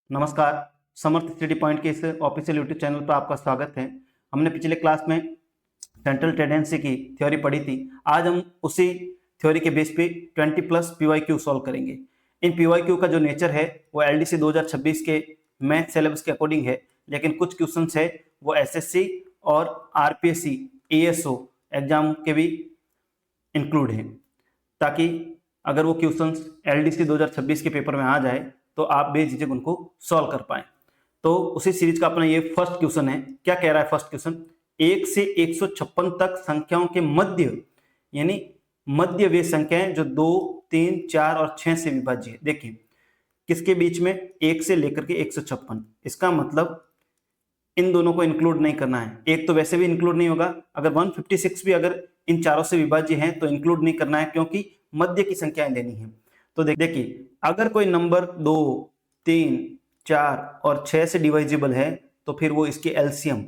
नमस्कार। समर्थ study point के इस ऑफिशियल यूट्यूब चैनल पर आपका स्वागत है। हमने पिछले क्लास में सेंट्रल टेंडेंसी की थ्योरी पढ़ी थी। आज हम उसी थ्योरी के बेस पे 20 प्लस पीवाईक्यू सॉल्व करेंगे। इन पीवाईक्यू का जो नेचर है वो एलडीसी 2026 के मैथ सिलेबस के अकॉर्डिंग है, लेकिन कुछ क्वेश्चंस है वो एसएससी और आरपीएससी एएसओ एग्जाम के भी इंक्लूड हैं, ताकि अगर वो क्वेश्चंस एलडीसी 2026 के पेपर में आ जाए तो आप बेझिझक उनको सॉल्व कर पाए। तो उसी सीरीज का अपना ये फर्स्ट क्वेश्चन है। क्या कह रहा है फर्स्ट क्वेश्चन? 1 से 156 तक संख्याओं के मध्य, यानी मध्य वे संख्याएं जो 2, 3, 4 और 6 से विभाज्य है। देखिए किसके बीच में? 1 से लेकर के 156। इसका मतलब इन दोनों को इंक्लूड नहीं करना है। एक तो वैसे भी इंक्लूड नहीं होगा, अगर 156 भी अगर इन चारों से विभाज्य है तो इंक्लूड नहीं करना है, क्योंकि मध्य की संख्याएं लेनी है। तो देखिए अगर कोई नंबर 2, 3, 4 और 6 से डिवाइजिबल है तो फिर वो इसके एलसीएम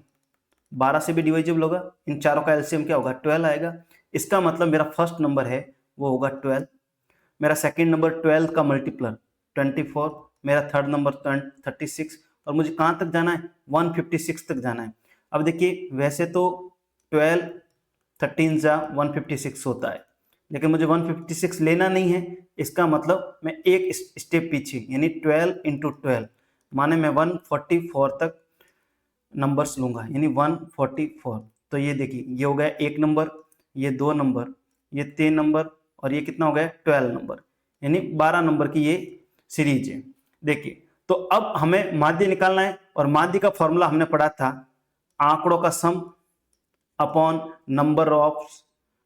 12 से भी डिवाइजिबल होगा। इन चारों का एलसीएम क्या होगा? 12 आएगा। इसका मतलब मेरा फर्स्ट नंबर है वो होगा 12, मेरा सेकंड नंबर 12 का मल्टीप्लर 24, मेरा थर्ड नंबर 36, और मुझे कहां तक जाना है? 156 तक जाना है। अब देखिए वैसे तो 12 13 जा 156 होता है, लेकिन मुझे 156 लेना नहीं है। इसका मतलब मैं एक स्टेप पीछे, यानी 12 इंटू 12 माने मैं 144 तक नंबर्स लूंगा, यानी 144। तो ये देखिए ये हो गया एक नंबर, ये 2 नंबर, ये 3 नंबर, और ये कितना हो गया? 12 नंबर, यानी 12 नंबर की ये सीरीज है। देखिए तो अब हमें माध्य निकालना है, और माध्य का फॉर्मूला हमने पढ़ा था आंकड़ों का सम अपॉन नंबर ऑफ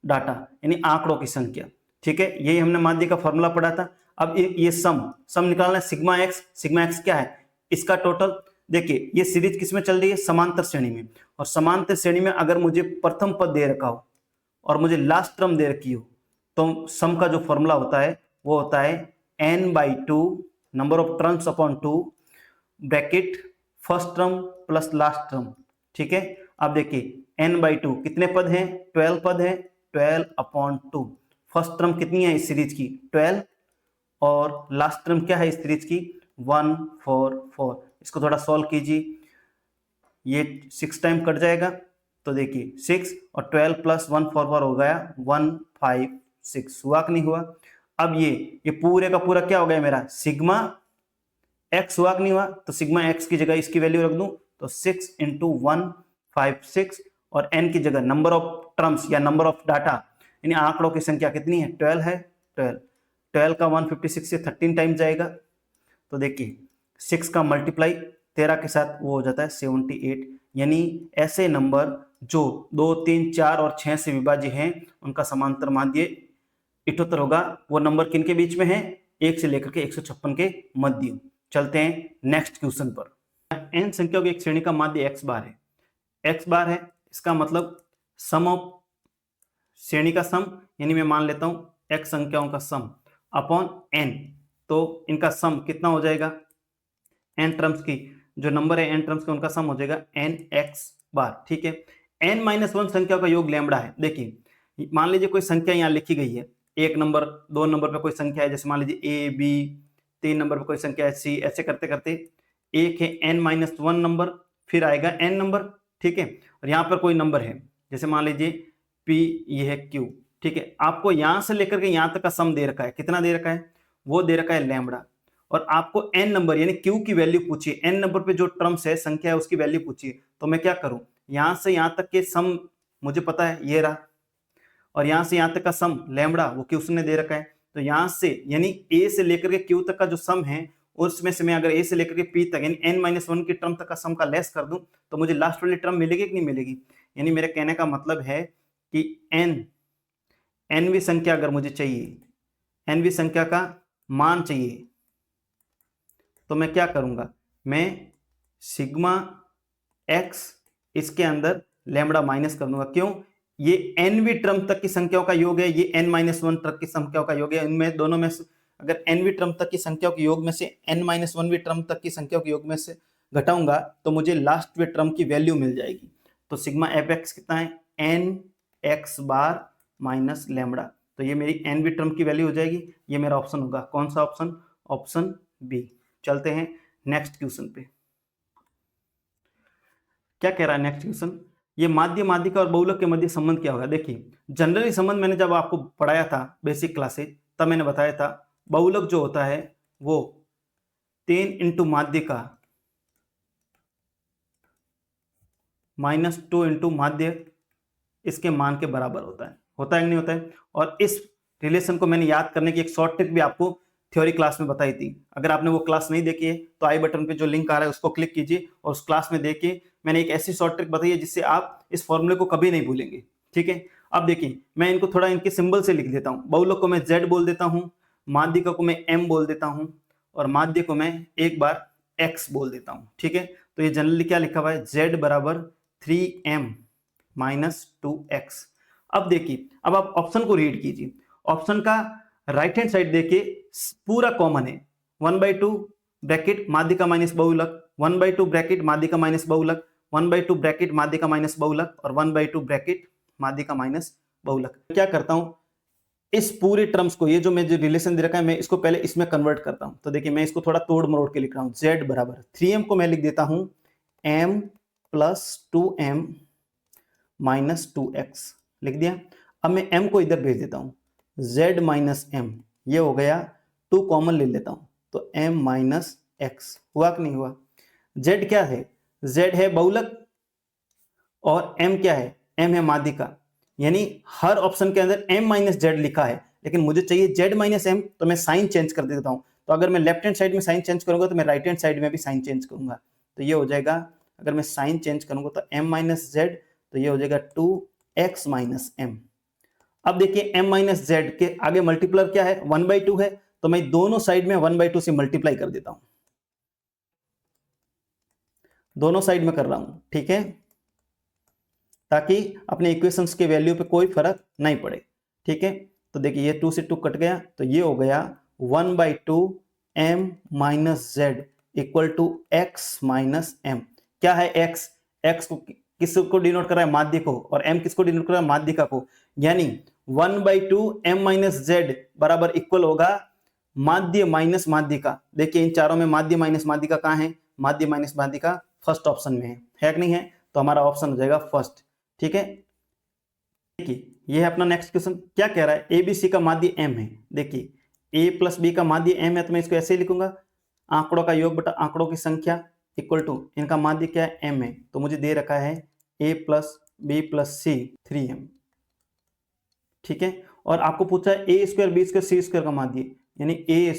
डाटा, यानी आंकड़ों की संख्या। ठीक है, यही हमने माध्य का फॉर्मूला पढ़ा था। अब ये सम निकालना है सिग्मा एक्स क्या है? इसका टोटल। देखिए ये सीरीज किसमें चल रही है? समांतर श्रेणी में। और समांतर श्रेणी में अगर मुझे प्रथम पद दे रखा हो और मुझे लास्ट टर्म दे रखी हो, तो सम का जो फॉर्मूला होता है वो होता है n/2 number of terms upon 2 bracket first term plus last term. ठीक है, अब देखिए n/2 कितने पद हैं? 12 पद हैं। 12/2 फर्स्ट टर्म कितनी है इस सीरीज की? 12, और लास्ट टर्म क्या है इस सीरीज की? 144। इसको थोड़ा सॉल्व कीजिए, ये 6 टाइम कट जाएगा, तो देखिए 6 और 12 प्लस 144 हो गया 156। हुआ कि नहीं हुआ? अब ये पूरे का पूरा क्या हो गया मेरा? Sigma x. हुआ कि नहीं हुआ? तो सिग्मा एक्स की जगह इसकी वैल्यू रख दूं तो 6 इंटू 156, और n की जगह नंबर ऑफ टर्म्स या नंबर ऑफ डाटा, यानी आंकड़ों की संख्या कितनी है? 12 है। 12 का 156 से 13 टाइम जाएगा, तो देखिए 6 का मल्टीप्लाई 13 के साथ वो हो जाता है 78। यानी ऐसे नंबर जो 2, 3, 4 और 6 से विभाज्य हैं उनका समांतर माध्य 78 होगा। वो नंबर किन के बीच में है? 1 से लेकर के 156 के मध्य। चलते हैं नेक्स्ट क्वेश्चन पर। n संख्याओं की एक श्रेणी का माध्य x बार है। x बार है, इसका मतलब सम ऑफ श्रेणी का सम, यानी मैं मान लेता हूं x संख्याओं का सम अपॉन n। तो इनका सम कितना हो जाएगा? n टर्म्स की जो नंबर है n टर्म्स का उनका सम हो जाएगा nx बार। ठीक है, n-1 संख्या का योग लैम्बडा है। देखिए मान लीजिए कोई संख्या यहाँ लिखी गई है, एक नंबर 2 नंबर पे कोई संख्या है, जैसे मान लीजिए a b, 3 नंबर पे कोई संख्या है c, ऐसे करते करते एक है n-1 नंबर, फिर आएगा n नंबर। ठीक है, और यहाँ पर कोई नंबर है, जैसे मान लीजिए p, ये है q। ठीक है, आपको यहां से लेकर के यहां तक का सम दे रखा है। कितना दे रखा है? वो दे रखा है लैम्बडा, और आपको n नंबर यानी q की वैल्यू पूछिए। n नंबर पे जो टर्म्स है, संख्या है, उसकी वैल्यू पूछिए। तो मैं क्या करूं, यहां से यहां तक के सम मुझे पता है ये रहा, और यहां से यहां तक का सम लैम्बडा वो क्वेश्चन ने दे रखा है। तो यहां से यानी a से लेकर के q तक का जो सम है, उसमें से मैं अगर a से लेकर के p तक यानी n-1 की टर्म तक का सम का लेस कर दूं तो मुझे लास्ट वाली टर्म मिलेगी कि नहीं मिलेगी? यानी मेरे कहने का मतलब है कि nवीं संख्या अगर मुझे चाहिए, nवीं संख्या का मान चाहिए, तो मैं क्या करूंगा? मैं सिग्मा एक्स इसके अंदर लैम्बडा माइनस कर दूंगा। क्यों? ये nवीं टर्म तक की संख्याओं का योग है, ये n-1 तक की संख्याओं का योग है। इनमें दोनों में से अगर nवीं टर्म तक की संख्याओं के योग में से n-1वीं टर्म तक की संख्याओं के योग में से घटाऊंगा तो मुझे लास्टवीं टर्म की वैल्यू मिल जाएगी। तो सिग्मा एफ एक्स कितना है? n एक्स बार माइनस लैम्बडा। तो ये मेरी nवीं टर्म की वैल्यू हो जाएगी। ये मेरा ऑप्शन होगा। कौन सा ऑप्शन? Option B. चलते हैं नेक्स्ट क्वेश्चन पे। क्या कह रहा है नेक्स्ट क्वेश्चन, ये माध्य माध्यिका और बहुलक के मध्य संबंध क्या होगा। देखिए जनरली संबंध मैंने जब आपको पढ़ाया था बेसिक क्लासेज, तब मैंने बताया था बहुलक जो होता है वो 10 इंटू माध्यिका -2 इंटू माध्य इसके मान के बराबर होता है कि नहीं होता है। और इस रिलेशन को मैंने याद करने की एक शॉर्ट ट्रिक भी आपको थ्योरी क्लास में बताई थी। अगर आपने वो क्लास नहीं देखी है तो आई बटन पे जो लिंक आ रहा है उसको क्लिक कीजिए और उस क्लास में देखिए, मैंने एक ऐसी शॉर्ट ट्रिक बताई है जिससे आप इस फॉर्मूले को कभी नहीं भूलेंगे। ठीक है, अब देखिए मैं इनको थोड़ा इनके सिंबल से लिख देता हूँ। बहुलक को मैं Z बोल देता हूँ, माध्यिका को मैं M बोल देता हूँ और माध्य को मैं एक बार X बोल देता हूँ। ठीक है, तो ये जनरली क्या लिखा हुआ है, Z बराबर 3M - 2x। अब देखिए, अब आप ऑप्शन को रीड कीजिए। ऑप्शन का राइट हैंड साइड देखिए पूरा कॉमन है, 1/2 ब्रैकेट माध्यिका माइनस बहुलक, 1/2 ब्रैकेट माध्यिका माइनस बहुलक, 1/2 ब्रैकेट माध्यिका माइनस बहुलक और 1/2 ब्रैकेट माध्यिका माइनस बहुलक। क्या करता हूं, इस पूरे टर्म्स को, ये जो मैं जो रिलेशन दे रखा है, मैं इसको पहले इसमें कन्वर्ट करता हूं। तो देखिए मैं इसको थोड़ा तोड़ मरोड़ के लिख रहा हूं। Z बराबर 3M को मैं लिख देता हूं M + 2M - 2x लिख दिया। अब मैं M को इधर भेज देता हूं, Z - M, ये हो गया 2 कॉमन ले लेता हूं तो M - x हुआ कि नहीं हुआ। Z क्या है, Z है बहुलक और M क्या है, M है माध्यिका। यानी हर ऑप्शन के अंदर M - Z लिखा है, लेकिन मुझे चाहिए Z - M, तो मैं साइन चेंज कर देता हूं। तो अगर मैं लेफ्ट हैंड साइड में साइन चेंज करूंगा तो मैं राइट हैंड साइड में भी साइन चेंज करूंगा। तो ये हो जाएगा, अगर मैं साइन चेंज करूंगा तो M - Z, तो ये हो जाएगा 2x - M। अब देखिए M - Z के आगे मल्टीप्लर क्या है, 1/2 है, तो मैं दोनों साइड में 1/2 से मल्टीप्लाई कर देता हूं, दोनों साइड में कर रहा हूं। ठीक है, ताकि अपने इक्वेशंस के वैल्यू पे कोई फर्क नहीं पड़े। ठीक है, तो देखिए ये 2 से 2 कट गया, तो ये हो गया 1/2 M - Z = x - M। क्या है x, x को किसको डिनोट कर रहा है, माध्य को, और m किसको डिनोट कर रहा है, माध्यिका को। यानी 1/2 M - Z बराबर इक्वल होगा माध्य माइनस माध्यिका। देखिए इन चारों में माध्य माइनस माध्यिका कहां है, माध्य माइनस माध्यिका फर्स्ट ऑप्शन में है कि नहीं है, तो हमारा ऑप्शन हो जाएगा फर्स्ट। ठीक है, देखिए ये है अपना नेक्स्ट क्वेश्चन। क्या कह रहा है, ABC का माध्य M है। देखिए A + B का माध्य M है, तो मैं इसको ऐसे ही लिखूंगा, आंकड़ों का योग बटा आंकड़ों की संख्या इक्वल टू इनका माध्य क्या है, M है। तो मुझे दे रखा है A + B + C 3M। ठीक है, और आपको पूछा है A² B² C² का माध्य, यानी A²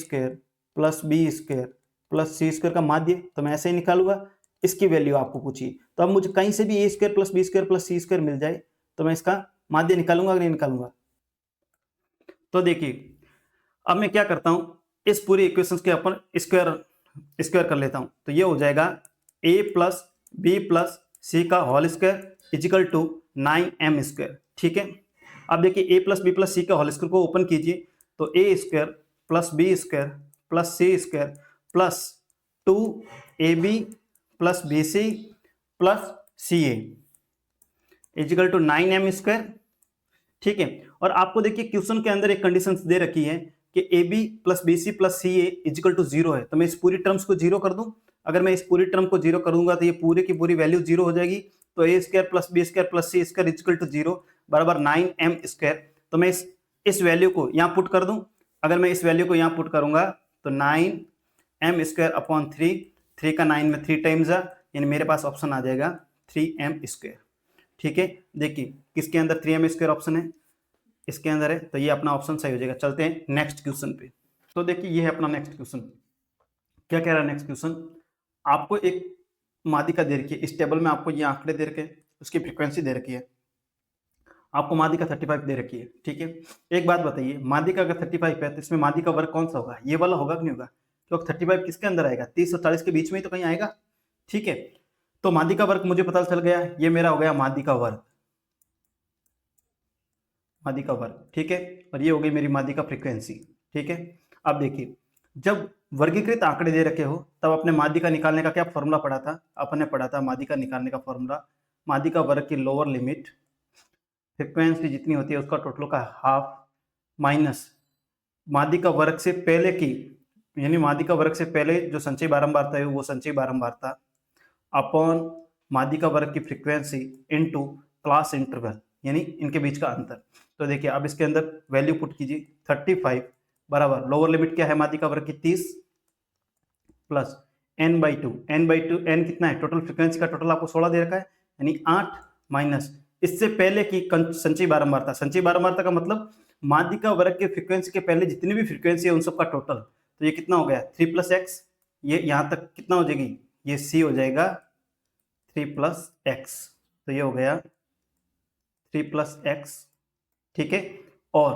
+ B² + C² का माध्य, तो मैं ऐसे ही निकालूंगा। इसकी वैल्यू आपको पूछी, तो अब मुझे कहीं से भी A² + B² + C² मिल जाए तो मैं इसका माध्य निकालूंगा कि नहीं निकालूंगा। तो देखिए अब मैं क्या करता हूं, इस पूरी इक्वेशंस के अपन स्क्वायर कर लेता हूं। तो ये हो जाएगा A + B + C का होल स्क्वायर = 9M²। ठीक है, अब देखिए A + B + C का होल स्क्वायर को ओपन कीजिए, तो A² + B² + C² + 2AB + BC + CA = 9M²। ठीक है, और आपको देखिए क्वेश्चन के अंदर एक कंडीशन दे रखी है कि AB + BC + CA = 0 है, तो मैं इस पूरी टर्म्स को 0 कर दूं। अगर मैं इस पूरी टर्म को 0 कर दूंगा तो ये पूरी की पूरी वैल्यू 0 हो जाएगी। तो A² + B² + C² = 0 बराबर 9M²। तो मैं इस वैल्यू को यहाँ पुट कर दूं। अगर मैं इस वैल्यू को यहाँ पुट करूंगा तो 9M² / 3 का 9 में 3 टाइम्स है, यानी मेरे पास ऑप्शन आ जाएगा 3M²। ठीक है, देखिए किसके अंदर 3M² ऑप्शन है, इसके अंदर है, तो ये अपना ऑप्शन सही हो जाएगा। चलते हैं नेक्स्ट क्वेश्चन पे। तो देखिए ये है अपना नेक्स्ट क्वेश्चन। क्या कह रहा है नेक्स्ट क्वेश्चन, आपको एक माध्यिका दे रखी है, इस टेबल में आपको ये आंकड़े दे रखे, उसकी फ्रीक्वेंसी दे रखी है, आपको माध्यिका 35 दे रखी है। ठीक है, एक बात बताइए, माध्यिका अगर 35 है तो इसमें माध्यिका वर्ग कौन सा होगा, ये वाला होगा कि नहीं होगा, क्योंकि 35 किसके अंदर आएगा, 30 और 40 के बीच में ही तो कहीं आएगा। ठीक है, तो माध्यिका वर्ग मुझे पता चल गया, ये मेरा हो गया माध्यिका वर्ग, माध्यिका वर्ग। ठीक है, और ये हो गई मेरी माध्यिका फ्रीक्वेंसी। ठीक है, अब देखिए जब वर्गीकृत आंकड़े दे रखे हो तब अपने माध्यिका निकालने का क्या फॉर्मूला पढ़ा था, अपन ने पढ़ा था माध्यिका निकालने का फॉर्मूला, माध्यिका वर्ग की लोअर लिमिट फ्रीक्वेंसी जितनी होती है उसका टोटल का हाफ माइनस माध्यिका वर्ग से पहले की यानी मादी का वर्ग से पहले जो संचयी बारंबारता है वो संचयी बारंबारता अपॉन मादी का वर्ग की फ्रीक्वेंसी इनटू क्लास इंटरवल, यानी इनके बीच का अंतर। तो देखिए अब इसके अंदर वैल्यू पुट कीजिए, 35 बराबर लोअर लिमिट क्या है मादी का वर्ग की 30 प्लस n/2, n/2 n कितना है, टोटल फ्रीक्वेंसी का टोटल आपको 16 दे रखा है, यानी 8 माइनस इससे पहले की संचयी बारंबारता। संचयी बारंबारता का मतलब मादी का वर्ग के फ्रीक्वेंसी के पहले जितनी भी फ्रीक्वेंसी है उन सबका टोटल। तो ये कितना हो गया 3 + x, ये यहाँ तक कितना हो जाएगी, ये c हो जाएगा 3 + x, तो ये हो गया 3 + x, ठीक है। और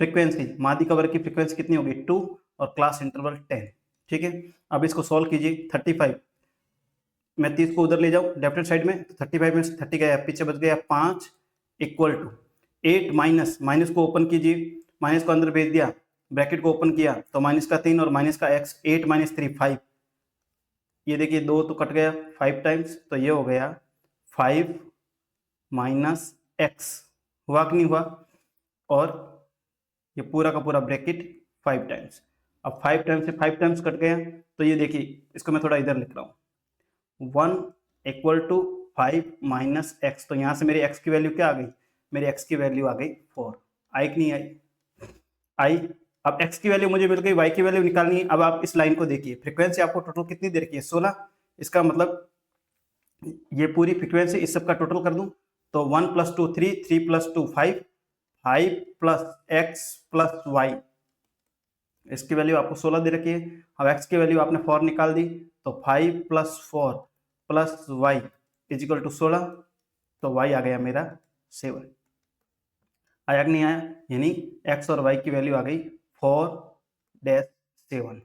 फ्रीक्वेंसी मादी का वर्ग की फ्रीक्वेंसी कितनी होगी 2 और क्लास इंटरवल 10, ठीक है। अब इसको सॉल्व कीजिए, 35 मैं 30 को उधर ले जाऊं लेफ्ट हैंड साइड में, तो 35 में 30 गया, पीछे बच गया 5 इक्वल टू 8 माइनस, माइनस को ओपन कीजिए, माइनस को अंदर भेज दिया, ब्रैकेट को ओपन किया तो माइनस का 3 और माइनस का x, 8 - 3 5, ये देखिए 2 तो कट गया 5 टाइम्स, तो ये हो गया 5 - x, हुआ कि नहीं हुआ, और ये पूरा का पूरा ब्रैकेट 5 टाइम्स। अब 5 टाइम्स से 5 टाइम्स कट गया, तो ये देखिए इसको मैं थोड़ा इधर लिख रहा हूँ, 1 = 5 - x, तो यहाँ से मेरी x की वैल्यू क्या आ गई, मेरी x की वैल्यू आ गई 4, आई कि नहीं आई, आई। अब x की वैल्यू मुझे मिल गई, y की वैल्यू निकालनी है। अब आप इस लाइन को देखिए, फ्रीक्वेंसी आपको टोटल कितनी दे रखी है 16, इसका मतलब ये पूरी फ्रीक्वेंसी इस सब का टोटल कर दूं तो 1 + 2 3, 3 + 2 5, 5 + x + y, इसकी वैल्यू आपको 16 दे रखी है। अब x की वैल्यू आपने 4 निकाल दी, तो 5 + 4 + y = 16, तो y आ गया मेरा 7, आया कि नहीं आया, यानी x और y की वैल्यू आ गई 4-7,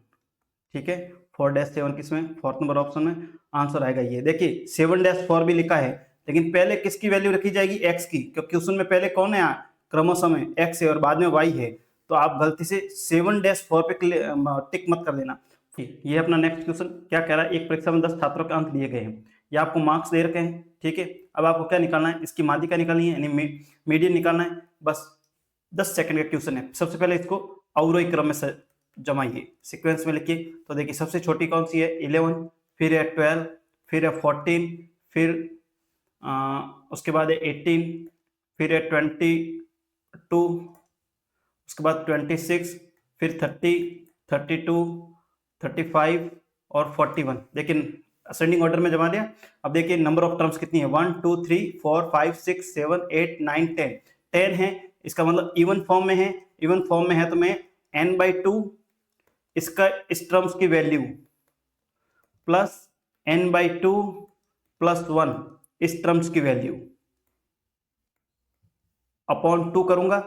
ठीक है। 4-7 किसमें, 4th नंबर ऑप्शन में, आंसर आएगा ये। देखिए 7-4 भी लिखा है, लेकिन पहले किसकी वैल्यू रखी जाएगी, x की, क्योंकि क्वेश्चन में पहले कौन है, क्रमशः में x है और बाद में y है, तो आप गलती से 7-4 पे टिक मत कर देना। ये अपना नेक्स्ट क्वेश्चन क्या कह रहा है, एक परीक्षा में 10 छात्रों के अंक दिए गए हैं, ये आपको मार्क्स दे रखे हैं, ठीक है। अब आपको क्या निकालना है, इसकी माध्यिका निकालनी है, यानी मीडियन निकालना है, बस 10 सेकंड का क्वेश्चन है। सबसे पहले इसको अवरोही क्रम में जमाइए, सीक्वेंस में लिखिए। तो देखिए सबसे छोटी कौन सी है 11, फिर है 12, फिर है 14, फिर उसके बाद है 18, फिर है 22, उसके बाद 26, फिर 30, 32, 35 और 41। लेकिन असेंडिंग ऑर्डर में जमा दिया। अब देखिए नंबर ऑफ टर्म्स कितनी है, 1 2 3 4 5 6 7 8 9 10, 10 है, इसका मतलब इवन फॉर्म में है, इवन फॉर्म में है तो मैं n/2 इसका इस टर्म्स की वैल्यू प्लस n/2 + 1 इस टर्म्स की वैल्यू अपॉन 2 करूंगा।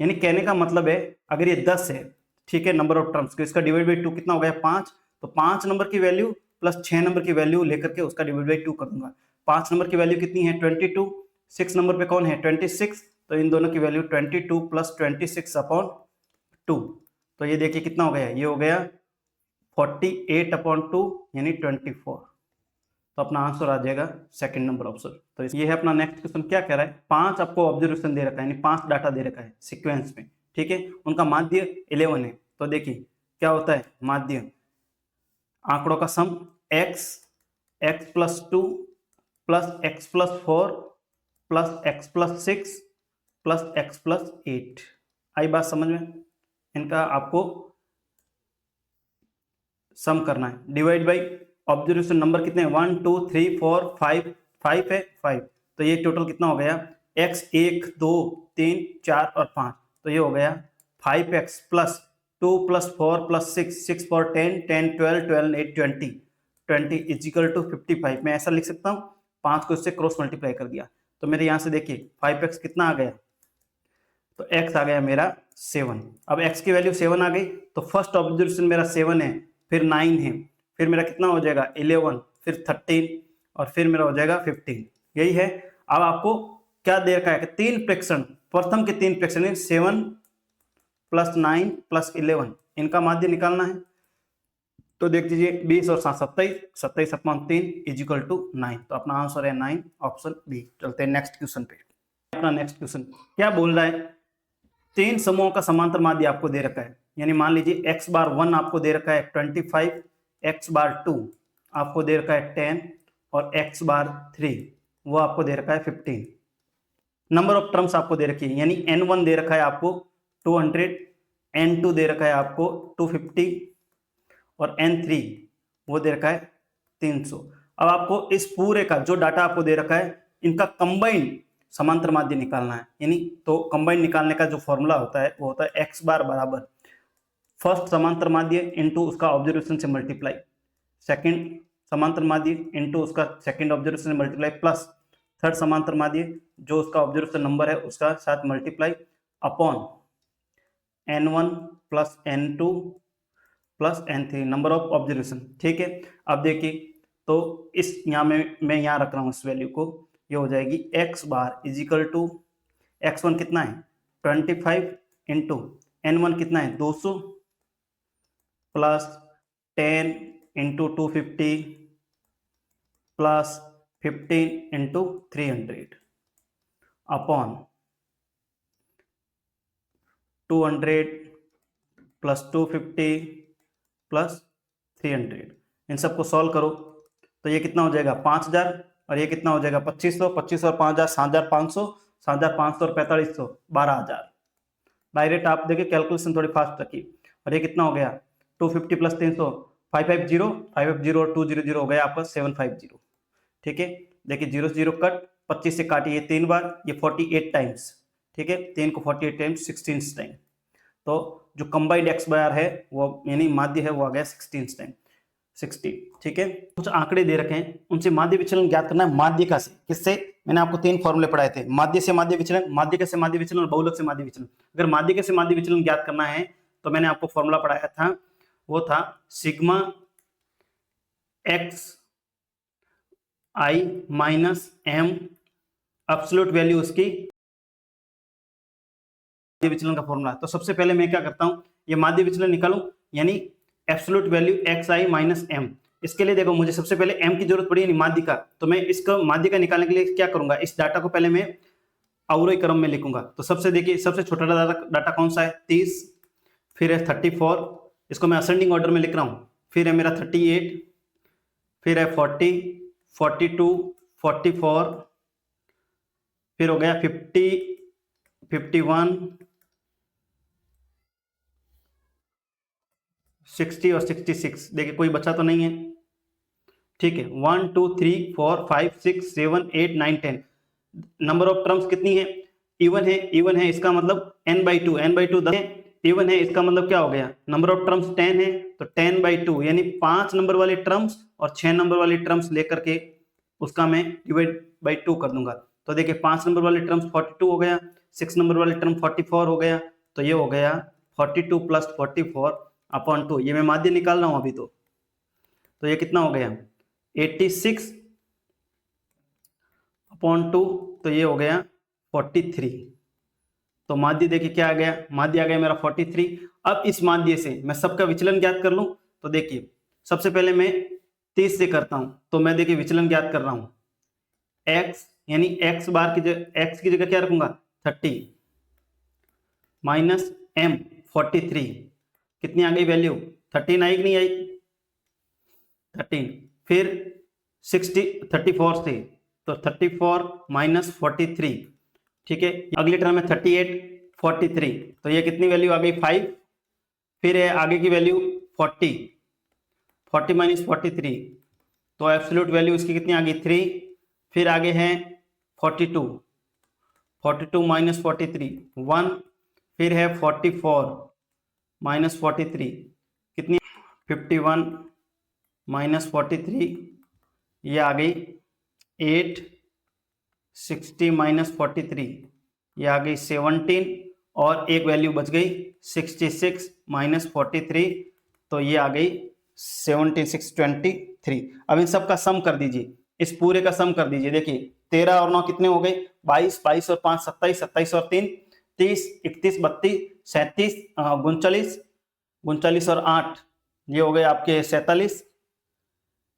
यानी कहने का मतलब है अगर ये 10 है, ठीक है, नंबर ऑफ टर्म्स, इसका डिवाइड बाई 2 कितना हो गया 5, तो 5 नंबर की वैल्यू प्लस 6 नंबर की वैल्यू लेकर के उसका डिवाइड बाई 2 कर दूंगा। 5 नंबर की वैल्यू कितनी है 22, 6 नंबर पे कौन है 26, तो इन दोनों की वैल्यू 22 + 26 अपॉन 2, तो ये देखिए कितना हो गया, ये हो गया 48/2 यानी 24, तो अपना आंसर आ जाएगा सेकंड नंबर ऑप्शन। तो ये है अपना नेक्स्ट क्वेश्चन, क्या कह रहा है, 5 आपको ऑब्जर्वेशन दे रखा है, यानी 5 डाटा दे रखा है सीक्वेंस में, ठीक है, उनका माध्य 11 है। तो देखिए क्या होता है माध्य, आंकड़ों का सम x, x + 2 + x + 4 + x + 6 + x + 8, आई बात समझ में, इनका आपको सम करना है। डिवाइड बाई ऑब्जर्वेशन नंबर कितने हैं 1 2 3 4 5, 5 है 5, तो ये टोटल कितना हो गया x 1 2 3 4 और 5, तो ये हो गया 5x + 2 + 4 + 6, 6 4 10, 10 12, 12 8 20, 20 = 55। मैं ऐसा लिख सकता हूँ, 5 को इससे क्रॉस मल्टीप्लाई कर दिया, तो मेरे यहाँ से देखिए 5x कितना आ गया, तो x आ गया मेरा 7। अब x की वैल्यू 7 आ गई, तो फर्स्ट ऑब्जर्वेशन मेरा 7 है, फिर 9 है, फिर मेरा कितना हो जाएगा 11, फिर 13 और फिर मेरा हो जाएगा 15, यही है। अब आपको क्या दे रखा है कि 3 फ्रैक्शन, प्रथम के 3 फ्रैक्शन 7 + 9 + 11, इनका माध्य निकालना है। तो देख लीजिए 20 और 7 27, 27/3 = 9, तो अपना आंसर है 9 ऑप्शन बी। चलते हैं नेक्स्ट क्वेश्चन पे। अपना नेक्स्ट क्वेश्चन क्या बोल रहा है, 3 समूहों का समांतर माध्य आपको दे रखा है, यानी मान लीजिए x बार 1 आपको दे रखा है 25, x बार 2 आपको दे रखा है 10 और x बार 3 वो आपको दे रखा है 15। नंबर ऑफ टर्म्स आपको दे रखी है, यानी n1 दे रखा है आपको 200, n2 दे रखा है आपको 250 और n3 वो दे रखा है 300। अब आपको इस पूरे का जो डाटा आपको दे रखा है इनका कंबाइंड समांतर माध्य निकालना है। यानी तो कंबाइंड निकालने का जो फॉर्मूला होता है वो होता है x बार बराबर फर्स्ट समांतर माध्य इनटू उसका ऑब्जर्वेशन से मल्टीप्लाई, सेकंड समांतर माध्य इनटू उसका सेकंड ऑब्जर्वेशन से मल्टीप्लाई, प्लस थर्ड समांतर माध्य जो उसका ऑब्जर्वेशन नंबर है उसका साथ multiply upon n1 plus n2 plus n3 number of observation. ठीक है, अब देखिए तो इस यहाँ में मैं यहाँ रख रहा हूँ इस वैल्यू को, ये हो जाएगी x bar is equal to x1 कितना है 25 इंटू n1 कितना है 200 plus 10 into 250 plus 15 into 300 upon 200 plus 250 plus 300। इन सबको सॉल्व करो तो ये कितना हो जाएगा 5000 और ये कितना हो जाएगा 2500, 2500 और 5000 7500, 7500 और 4500 12000। डायरेक्ट आप देखिए कैलकुलेशन थोड़ी फास्ट रखिए। और ये कितना हो गया 250 प्लस 300 550, 550 और 200 हो गया आपका 750। ठीक है, देखिए 0 से 0 कट, 25 से काटिए 3 बार, ये 48 टाइम्स। ठीक है, 3 को 48 टाइम्स 16 टाइम, तो जो कंबाइंड एक्स बार है वो यानी माध्य है वो आ गया 16 टाइम 60। ठीक है, कुछ आंकड़े दे रखे हैं उनसे माध्य विचलन ज्ञात करना है। माध्य का से किससे, मैंने आपको 3 फॉर्मूले पढ़ाए थे, माध्य से माध्य विचलन, माध्य का से माध्य विचलन और बहुलक से माध्य विचलन। अगर माध्य का से माध्य विचलन ज्ञात करना है तो मैंने आपको फॉर्मूला पढ़ाया था, वो था सिग्मा एक्स आई माइनस एम एब्सोल्यूट वैल्यू उसकी विचलन का फॉर्मूला। तो सबसे पहले मैं क्या करता हूं, ये माध्य विचलन निकालूं, यानी एब्सोल्यूट वैल्यू एक्स आई माइनस एम। इसके लिए देखो मुझे सबसे पहले एम की जरूरत पड़ी यानी माध्य का, तो मैं इसका माध्य का निकालने के लिए क्या करूंगा, इस डाटा को पहले मैं अवरोही क्रम में लिखूंगा। तो सबसे देखिए सबसे छोटा डाटा कौन सा है 30, फिर है 34, इसको मैं असेंडिंग ऑर्डर में लिख रहा हूं, फिर है मेरा 38, फिर है 40, 42, 44, फिर हो गया 50, 51, 60 और 66। देखिए कोई बचा तो नहीं है। ठीक है, 1 2 3 4 5 6 7 8 9 10 नंबर ऑफ टर्म्स कितनी है, इवन है, इवन है इसका मतलब n/2, n/2 10 है, इवन है इसका मतलब क्या हो गया, नंबर ऑफ टर्म्स 10 है तो 10/2 यानी 5 नंबर वाली टर्म्स और 6 नंबर वाली टर्म्स लेकर के उसका मैं डिवाइड बाई 2 कर दूंगा। तो देखिए 5 नंबर वाली टर्म्स 42 हो गया, 6 नंबर वाली टर्म 44 हो गया, तो ये हो गया 42 प्लस 44 अपॉन 2। ये मैं माध्य निकाल रहा हूं अभी तो ये कितना हो गया 86 अपॉन 2, तो ये हो गया 43। तो माध्य देखिए क्या आ गया, माध्य आ गया मेरा 43। अब इस माध्य से मैं सबका विचलन ज्ञात कर लूं, तो देखिए सबसे पहले मैं 30 से करता हूं, तो मैं देखिए विचलन ज्ञात कर रहा हूं, x यानी x बार की जगह x की जगह क्या रखूंगा 30 माइनस m 43, कितनी आ गई वैल्यू 13 आई कि नहीं आई 13, फिर 60 34 से तो 34 माइनस 43। ठीक है, अगली टर्म में 38 43, तो ये कितनी वैल्यू आ गई 5, फिर है आगे की वैल्यू 40 माइनस 43, तो एब्सोल्यूट वैल्यू इसकी कितनी आ गई 3, फिर आगे है 42 माइनस 43 1, फिर है 44 माइनस 43 कितनी 51 माइनस 43, ये आ गई 8, 60 माइनस 43 ये आ गई 17 और एक वैल्यू बच गई 66 माइनस 43, तो ये आ गई 7623। अब इन सब का सम कर दीजिए, इस पूरे का सम कर दीजिए। देखिए 13 और 9 कितने हो गए 22, 22 और 5 27, 27 और 3 30, 31 32 37 39, 39 और 8 ये हो गए आपके 47,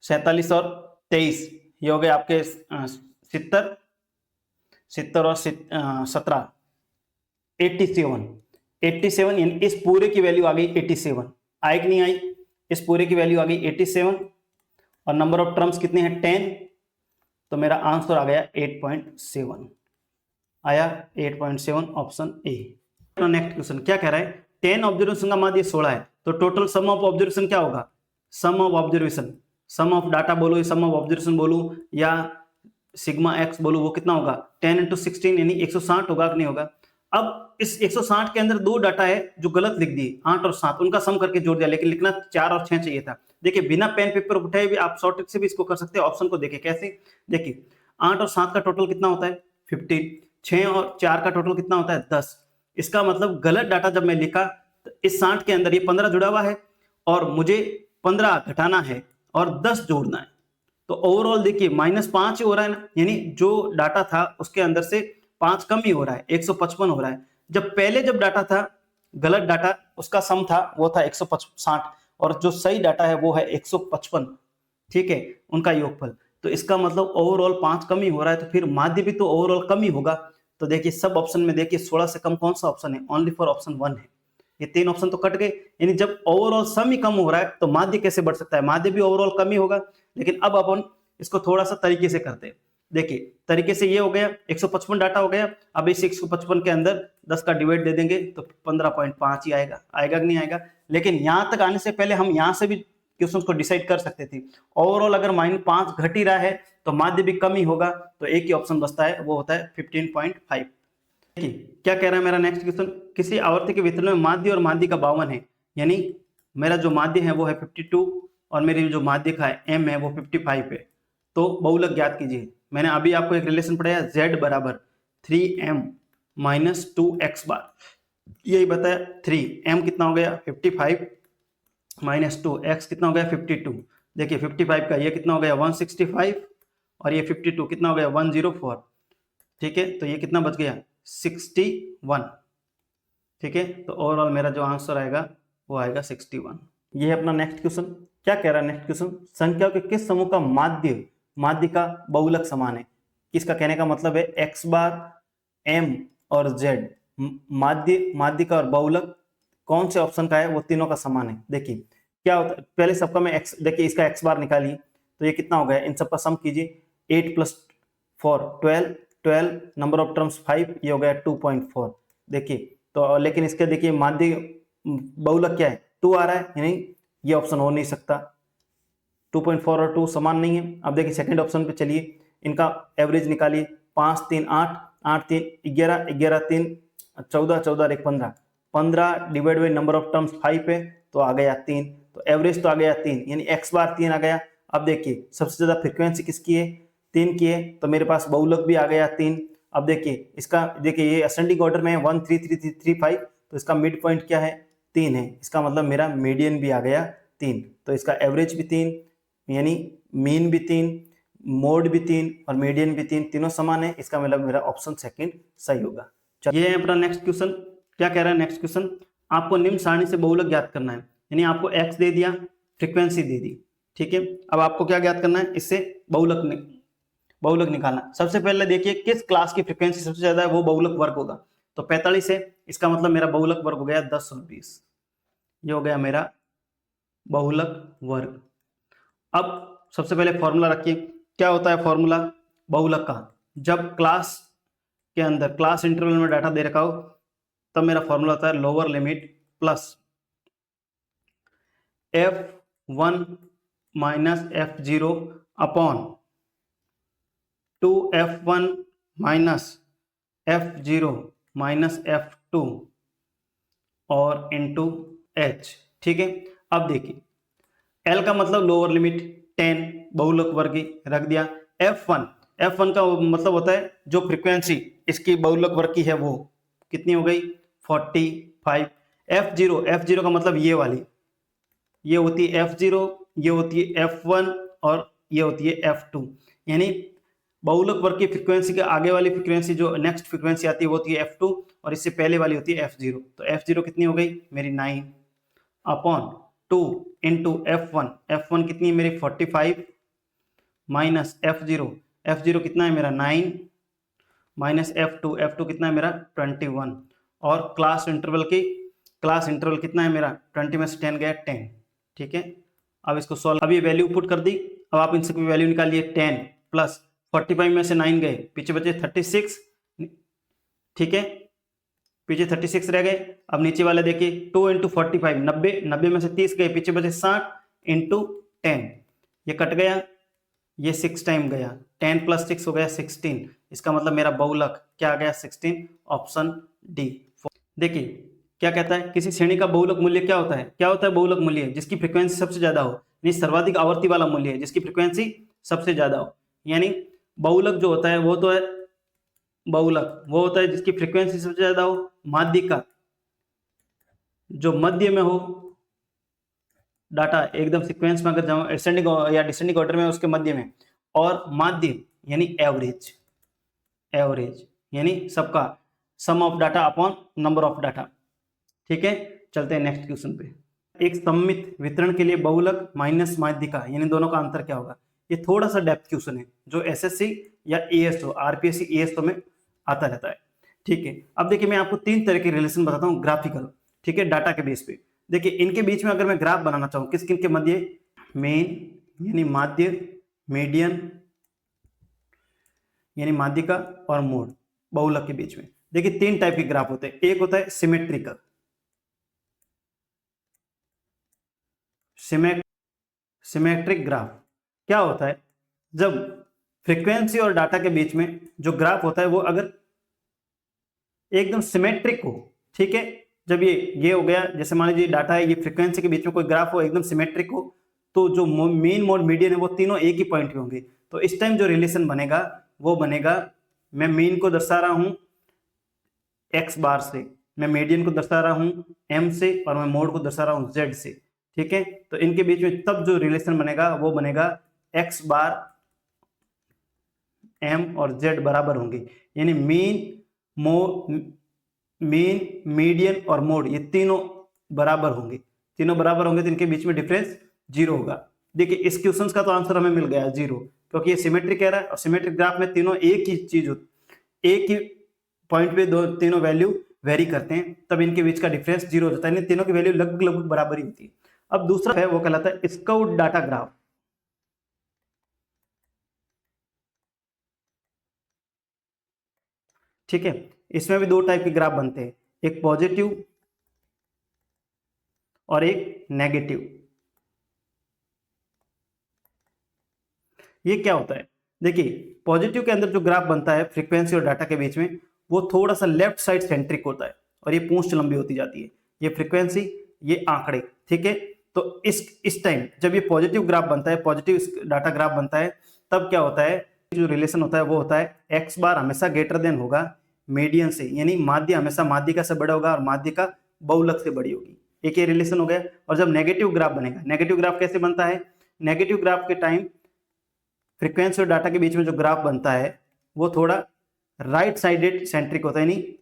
47 और 23 ये हो गए आपके 70, 70 और 17 87, 87, यानी इस पूरे की वैल्यू आ गई 87, आई कि नहीं आई? इस पूरे की वैल्यू आ गई 87 और नंबर ऑफ टर्म्स कितने हैं 10, तो मेरा आंसर आ गया 8.7, आया 8.7 ऑप्शन ए। नेक्स्ट क्वेश्चन क्या कह रहा है, 10 ऑब्जर्वेशन का माध्य 16 है, तो टोटल सम ऑफ ऑब्जर्वेशन क्या होगा? Sum of observation, sum of data बोलो, सम ऑफ ऑब्जर्वेशन बोलो या सिग्मा एक्स बोलो, वो कितना होगा 10 × 16 यानी 160 होगा कि नहीं होगा? अब इस 160 के अंदर दो डाटा है जो गलत लिख दिए, 8 और 7, उनका सम करके जोड़ दिया, लेकिन लिखना 4 और 6 चाहिए था। देखिए बिना पेन पेपर उठाए भी आप शॉर्ट ट्रिक से भी इसको कर सकते हैं। ऑप्शन को देखिए कैसे, देखिए 8 और 7 का टोटल कितना होता है 15, 6 और 4 का टोटल कितना होता है 10। इसका मतलब गलत डाटा जब मैं लिखा तो इस 60 के अंदर ये 15 जुड़ा हुआ है और मुझे 15 घटाना है और 10 जोड़ना है, तो ओवरऑल देखिए -5 ही हो रहा है ना, यानी जो डाटा था उसके अंदर से 5 कम ही हो रहा है, 155 हो रहा है। जब पहले जब डाटा था गलत डाटा, उसका सम था वो था 160 और जो सही डाटा है वो है 155, ठीक है, उनका योगफल। तो इसका मतलब ओवरऑल 5 कम ही हो रहा है, तो फिर माध्य भी तो ओवरऑल कम ही होगा। तो देखिए सब ऑप्शन में देखिए 16 से कम कौन सा ऑप्शन है, ओनली फॉर ऑप्शन 1 है। ये 3 ऑप्शन तो कट गए, यानी जब ओवरऑल सम ही कम हो रहा है तो माध्य कैसे बढ़ सकता है? माध्य भी ओवरऑल कम ही होगा। लेकिन अब अपन इसको थोड़ा सा तरीके से करते हैं। देखिए तरीके से ये हो गया 155 डाटा हो गया, अब इस 155 के अंदर 10 का डिवाइड दे देंगे तो 15.5 ही आएगा, आएगा कि नहीं आएगा? लेकिन यहां तक आने से पहले हम यहां से भी क्वेश्चन को डिसाइड कर सकते थे। ओवरऑल अगर -5 घट ही रहा है तो माध्य भी कम ही होगा, तो एक ही ऑप्शन बचता है, वो होता है 15.5। क्या कह रहा है मेरा नेक्स्ट क्वेश्चन, किसी आवर्ती के वितरण में माध्य और माध्य का 52 है, यानी मेरा जो माध्य है वो है 52 और मेरी जो माध्य का है m है वो 55 है, तो बहुलक ज्ञात कीजिए। मैंने अभी आपको एक रिलेशन पढ़ाया z बराबर 3m - 2x बार, यही बताया 3m कितना हो गया 55 - 2x कितना हो गया 52। देखिए 55 का ये कितना हो गया 165 और ये 52 कितना हो गया 104, ठीक है, तो ये कितना बच गया 61, ठीक है। तो ओवरऑल मेरा जो आंसर आएगा वो आएगा 61। ये है अपना नेक्स्ट क्वेश्चन। क्या कह रहा है नेक्स्ट क्वेश्चन, संख्याओं के किस समूह का माध्य का बहुलक समान है? इसका कहने का मतलब है x बार, m और z माध्य का और बहुलक कौन से ऑप्शन का है, वो तीनों का समान है। देखिए क्या होता है, पहले सबका मैं x, देखिए इसका x बार निकालिए तो ये कितना हो गया, इन सबका सम कीजिए, 8 + 4 12, नंबर ऑफ टर्म्स 5, ये हो गया 2.4। देखिए तो लेकिन इसके देखिए माध्य बहुलक क्या है 2 आ रहा है, यानी ये ऑप्शन हो नहीं सकता, 2.4 और 2 समान नहीं है। अब देखिए सेकंड ऑप्शन पे चलिए, इनका एवरेज निकालिए, 5 3 8, 8 3 11, 11 3 14, 14 1 15, 15 divide by number of terms 5 है तो आ गया 3, तो एवरेज तो आ गया 3, यानी x बार 3 आ गया। अब देखिए सबसे ज्यादा फ्रीक्वेंसी किसकी है 3 की है, तो मेरे पास बहुलक भी आ गया 3। अब देखिए इसका, देखिए ये असेंडिंग ऑर्डर में है 1 3 3 3 3 5, तो इसका मिड पॉइंट क्या है 3 है, इसका मतलब मेरा मीडियन भी आ गया 3, तो इसका एवरेज भी 3, यानी मीन भी 3, मोड भी 3 और मीडियन भी 3, तीनों समान है, इसका मतलब मेरा ऑप्शन सेकंड सही होगा। ये है अपना नेक्स्ट क्वेश्चन। क्या कह रहा है नेक्स्ट क्वेश्चन, आपको निम्न सारणी से बहुलक ज्ञात करना है, यानी आपको x दे दिया, फ्रीक्वेंसी दे दी, ठीक है। अब आपको क्या ज्ञात करना है, इससे बहुलक निकालना। सबसे पहले देखिए किस क्लास की फ्रीक्वेंसी सबसे ज्यादा है, वो बहुलक वर्ग होगा, तो 45 है, इसका मतलब मेरा बहुलक वर्ग हो गया 10 और 20, ये हो गया मेरा बहुलक वर्ग। अब सबसे पहले फॉर्मूला रखिए, क्या होता है फॉर्मूला बहुलक का, जब क्लास के अंदर क्लास इंटरवल में डाटा दे रखा हो तब मेरा फॉर्मूला होता है lower limit plus f1 minus f0 upon 2f1 minus f0 minus f2 और इनटू h, ठीक है। अब देखिए L का मतलब लोअर लिमिट 10 बहुलक वर्ग रख दिया, f1 का मतलब होता है जो फ्रीक्वेंसी इसकी बहुलक वर्ग की है वो कितनी हो गई 45, f0 का मतलब ये वाली, ये होती है f0, ये होती है f1 और ये होती है f2, यानी बहुलक वर्ग की फ्रीक्वेंसी के आगे वाली फ्रीक्वेंसी जो नेक्स्ट फ्रीक्वेंसी आती है वो होती है f2 और इससे पहले वाली होती है f0, तो f0 कितनी हो गई मेरी 9 अपॉन 2 इंटू f1 कितनी है मेरी 45 माइनस f0 कितना है मेरा 9 माइनस f2 कितना है मेरा 21 और क्लास इंटरवल कितना है मेरा, 20 में से 10 गया 10, ठीक है। अब इसको सॉल्व, अब ये वैल्यू पुट कर दी, अब आप इनसे कोई वैल्यू निकालिए, 10 प्लस 45 में से 9 गए, पीछे बचे 36, ठीक है, पीछे 36 रह गए। अब नीचे वाले देखिए 2 इंटू 45, 90 में से 30 गए, पीछे बचे 60 इंटू 10, ये कट गया, ये 6 टाइम गया, 10 प्लस 6 हो गया 16, इसका मतलब मेरा बहुलक क्या आ गया 16, ऑप्शन डी। देखिए क्या कहता है, किसी श्रेणी का बहुलक मूल्य क्या होता है, क्या होता है बहुलक मूल्य, जिसकी फ्रीक्वेंसी सबसे ज्यादा हो, यानी सर्वाधिक आवर्ती वाला मूल्य है जिसकी फ्रीक्वेंसी सबसे ज्यादा हो। यानी बहुलक जो होता है वो तो है, बहुलक वो होता है जिसकी फ्रीक्वेंसी सबसे ज्यादा हो, माध्यिका जो मध्य में हो, डाटा एकदम सीक्वेंस में अगर जाऊं असेंडिंग या डिसेंडिंग ऑर्डर में उसके मध्य में, और माध्य यानी एवरेज यानी सबका sum of data upon number of data, ठीक है। चलते हैं नेक्स्ट क्वेश्चन पे। एक सममित वितरण के लिए बहुलक माइनस माध्यिका यानी दोनों का अंतर क्या होगा, ये थोड़ा सा डेप्थ क्वेश्चन है जो एसएससी या एएसओ आरपीएससी एएसओ में आता रहता है, ठीक है। अब देखिए मैं आपको 3 तरह के रिलेशन बताता हूँ ग्राफिकल, ठीक है, डाटा के बेस पे। देखिए इनके बीच में अगर मैं ग्राफ बनाना चाहूँ, किस किन के मध्य, मेन यानी माध्य, मीडियन यानी माध्यिका, और मोड बहुलक के बीच में। देखिए 3 टाइप के ग्राफ होते हैं, एक होता है सिमेट्रिकल, सिमेट्रिक ग्राफ क्या होता है, जब फ्रीक्वेंसी और डाटा के बीच में जो ग्राफ होता है वो अगर एकदम सिमेट्रिक हो, ठीक है, जब ये हो गया, जैसे मान लीजिए डाटा है, ये फ्रीक्वेंसी के बीच में कोई ग्राफ हो एकदम सिमेट्रिक हो, तो जो मेन मोड मीडियन है वो तीनों एक ही पॉइंट पे होंगे, तो इस टाइम जो रिलेशन बनेगा वो बनेगा, मैं मीन को दर्शा रहा हूं एक्स बार से, मैं मीडियन को दर्शा रहा हूं एम से, और मैं मोड को दर्शा रहा हूं जेड से, ठीक है। तो इनके बीच में तब जो रिलेशन बनेगा वो बनेगा एक्स बार एम और जेड बराबर होंगे, यानी मीन मीडियन और मोड ये तीनों बराबर होंगे, तो इनके बीच में डिफरेंस 0 होगा। देखिए इस क्वेश्चन का तो आंसर हमें मिल गया 0, क्योंकि ये सिमेट्रिक कह रहा है, और सिमेट्रिक ग्राफ में तीनों एक ही चीज होती, एक ही पॉइंट पे तीनों वैल्यू वेरी करते हैं, तब इनके बीच का डिफरेंस 0 हो जाता है, तीनों की वैल्यू लगभग बराबर ही होती है। अब दूसरा है वो कहलाता है स्काउट डाटा ग्राफ, ठीक है। इसमें भी 2 टाइप के ग्राफ बनते हैं, एक पॉजिटिव और एक नेगेटिव। ये क्या होता है, देखिए पॉजिटिव के अंदर जो ग्राफ बनता है फ्रीक्वेंसी और डाटा के बीच में, वो थोड़ा सा लेफ्ट साइड सेंट्रिक होता है, और ये पूंछ लंबी होती जाती है, ये फ्रीक्वेंसी ये आंकड़े, ठीक है। तो इस टाइम जब ये पॉजिटिव ग्राफ बनता है, पॉजिटिव डाटा ग्राफ बनता है, तब क्या होता है, जो रिलेशन होता है वो होता है एक्स बार हमेशा ग्रेटर देन होगा मीडियन से, यानी माध्य हमेशा माध्यिका से बड़ा होगा और माध्यिका बहुलक से बड़ी होगी, एक ये रिलेशन हो गया। और जब नेगेटिव ग्राफ बनेगा, नेगेटिव ग्राफ कैसे बनता है, नेगेटिव ग्राफ के टाइम फ्रीक्वेंसी और डाटा के बीच में जो ग्राफ बनता है वो थोड़ा राइट साइडेड सेंट्रिक होता है, यानी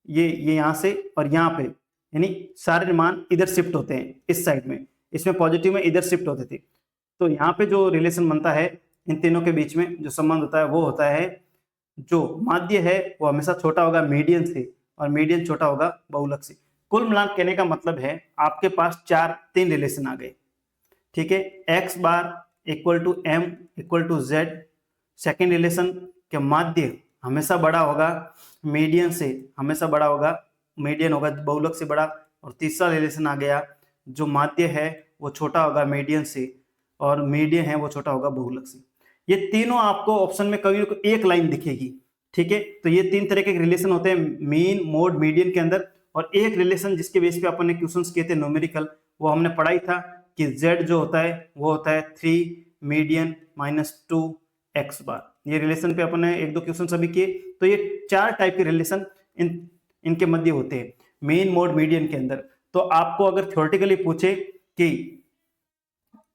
ये यहां से और यहाँ पे, यानी सारे मान इधर शिफ्ट होते हैं इस साइड में, इसमें पॉजिटिव में इधर शिफ्ट होते थे। तो यहाँ पे जो रिलेशन बनता है इन तीनों के बीच में जो संबंध होता है वो होता है, जो माध्य है वो हमेशा छोटा होगा मीडियन से, और मीडियन छोटा होगा बहुलक से। कुल मिलान कहने का मतलब है आपके पास 3 रिलेशन आ गए, ठीक है। X bar equal to M equal to Z, second relation के माध्य हमेशा बड़ा होगा मीडियन से, हमेशा बड़ा होगा, मीडियन होगा बहुलक से बड़ा। और तीसरा रिलेशन आ गया, जो माध्य है वो छोटा होगा मीडियन से, और मीडियन है वो छोटा होगा बहुलक से। ये तीनों आपको ऑप्शन में कभी ना एक लाइन दिखेगी, ठीक है। तो ये 3 तरह के रिलेशन होते हैं मीन मोड मीडियन के अंदर। और एक रिलेशन जिसके बेस पे अपन ने क्वेश्चंस किए थे न्यूमेरिकल, वो हमने पढ़ाई था कि z जो होता है वो होता है 3 मीडियन माइनस 2 एक्स बार। ये रिलेशन पे अपन ने 1-2 क्वेश्चन अभी किए। तो ये 4 टाइप के रिलेशन इनके मध्य होते हैं मेन मोड मीडियन के अंदर। तो आपको अगर थ्योरेटिकली पूछे कि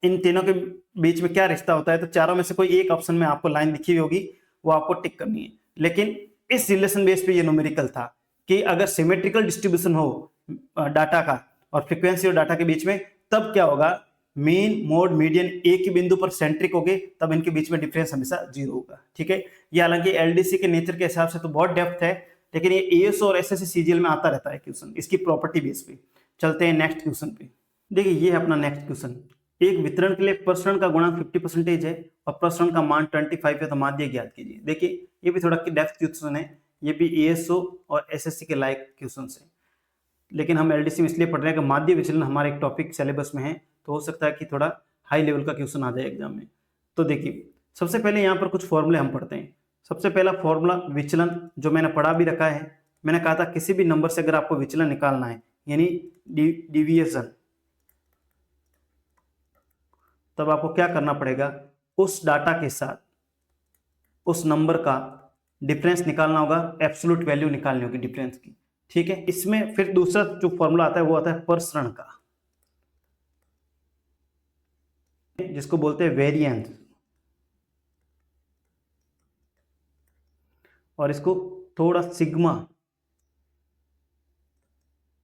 इन तीनों के बीच में क्या रिश्ता होता है, तो चारों में से कोई एक ऑप्शन में आपको लाइन दिखी हुई होगी, वो आपको टिक करनी है। लेकिन इस रिलेशन बेस पे ये न्यूमेरिकल था कि अगर सिमेट्रिकल डिस्ट्रीब्यूशन हो डाटा का और फ्रीक्वेंसी और डाटा के बीच में, तब क्या होगा, मीन मोड मीडियन एक ही बिंदु पर सेंट्रिक हो गए, तब इनके बीच में डिफरेंस हमेशा 0 होगा, ठीक है। ये हालांकि एलडीसी के नेचर के हिसाब से तो बहुत डेप्थ है, लेकिन ये एएस और एसएससी सीजीएल में आता रहता है क्वेश्चन इसकी प्रॉपर्टी बेस पे। चलते हैं नेक्स्ट क्वेश्चन पे। देखिए ये है अपना नेक्स्ट क्वेश्चन। एक वितरण के लिए प्रसरण का गुणांक 50% है और प्रसरण का मान 25 है तो माध्य ज्ञात कीजिए। देखिए ये भी थोड़ा डेप्थ क्वेश्चन है, ये भी एएसओ और एसएससी के लायक क्वेश्चन है, लेकिन हम एलडीसी में इसलिए पढ़ रहे हैं कि माध्य विचलन हमारे एक टॉपिक सिलेबस में है, तो हो सकता है कि थोड़ा हाई लेवल का क्वेश्चन आ जाए एग्जाम में। तो देखिए सबसे पहले यहाँ पर कुछ फॉर्मूले हम पढ़ते हैं। सबसे पहला फॉर्मूला विचलन, जो मैंने पढ़ा भी रखा है। मैंने कहा था किसी भी नंबर से अगर आपको विचलन निकालना है यानी डिविएशन, तब आपको क्या करना पड़ेगा, उस डाटा के साथ उस नंबर का डिफरेंस निकालना होगा, एब्सोल्यूट वैल्यू निकालनी होगी डिफरेंस की। ठीक है, इसमें फिर दूसरा जो फॉर्मूला आता है वो आता है प्रसरण का, जिसको बोलते हैं वेरिएंस, और इसको थोड़ा सिग्मा,